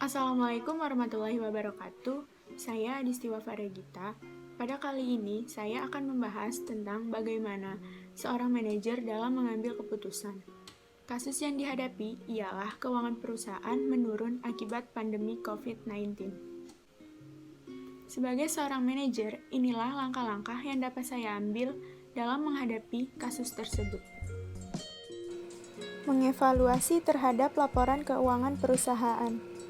Assalamualaikum warahmatullahi wabarakatuh. Saya Adistiwa Faregita. Pada kali ini, saya akan membahas tentang bagaimana seorang manajer dalam mengambil keputusan. Kasus yang dihadapi ialah keuangan perusahaan menurun akibat pandemi COVID-19. Sebagai seorang manajer, inilah langkah-langkah yang dapat saya ambil dalam menghadapi kasus tersebut. Mengevaluasi terhadap laporan keuangan perusahaan.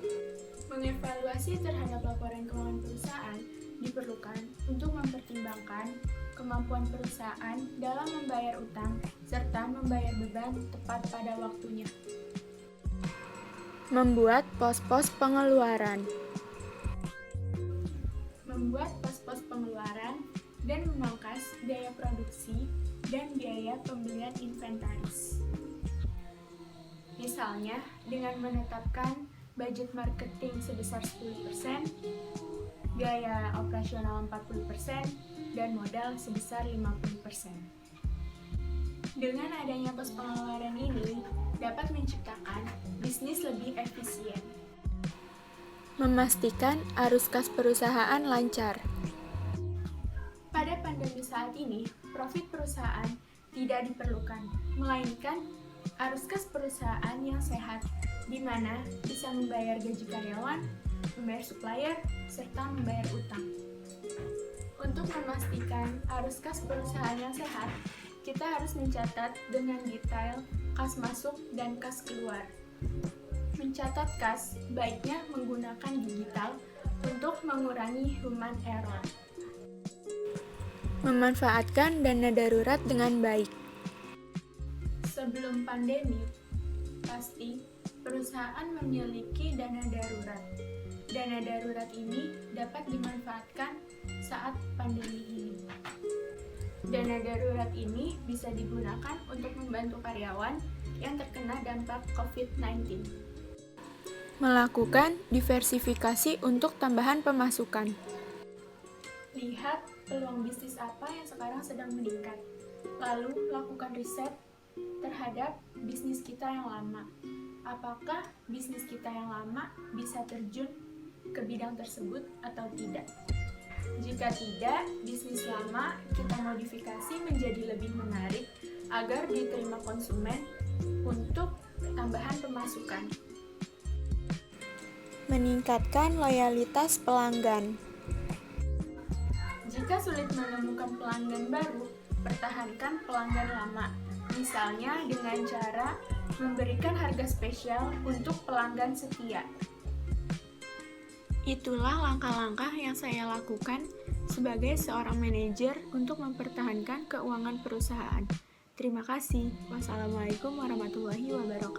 Mengevaluasi terhadap laporan keuangan perusahaan diperlukan untuk mempertimbangkan kemampuan perusahaan dalam membayar utang serta membayar beban tepat pada waktunya. Membuat pos-pos pengeluaran. Membuat pos-pos pengeluaran dan memangkas biaya produksi dan biaya pembelian inventaris. Misalnya, dengan menetapkan budget marketing sebesar 10%, biaya operasional 40%, dan modal sebesar 50%. Dengan adanya pos pengeluaran ini, dapat menciptakan bisnis lebih efisien. Memastikan arus kas perusahaan lancar. Pada pandemi saat ini, profit perusahaan tidak diperlukan, melainkan arus kas perusahaan yang sehat, di mana bisa membayar gaji karyawan, membayar supplier, serta membayar utang. Untuk memastikan arus kas perusahaan yang sehat, kita harus mencatat dengan detail kas masuk dan kas keluar. Mencatat kas baiknya menggunakan digital untuk mengurangi human error. Memanfaatkan dana darurat dengan baik. Sebelum pandemi, pasti perusahaan memiliki dana darurat. Dana darurat ini dapat dimanfaatkan saat pandemi ini. Dana darurat ini bisa digunakan untuk membantu karyawan yang terkena dampak COVID-19. Melakukan diversifikasi untuk tambahan pemasukan. Lihat peluang bisnis apa yang sekarang sedang meningkat, lalu lakukan riset terhadap bisnis kita yang lama. Apakah bisnis kita yang lama bisa terjun ke bidang tersebut atau tidak? Jika tidak, bisnis lama kita modifikasi menjadi lebih menarik agar diterima konsumen untuk tambahan pemasukan. Meningkatkan loyalitas pelanggan. Jika sulit menemukan pelanggan baru, pertahankan pelanggan lama. Misalnya dengan cara memberikan harga spesial untuk pelanggan setia. Itulah langkah-langkah yang saya lakukan sebagai seorang manajer untuk mempertahankan keuangan perusahaan. Terima kasih. Wassalamualaikum warahmatullahi wabarakatuh.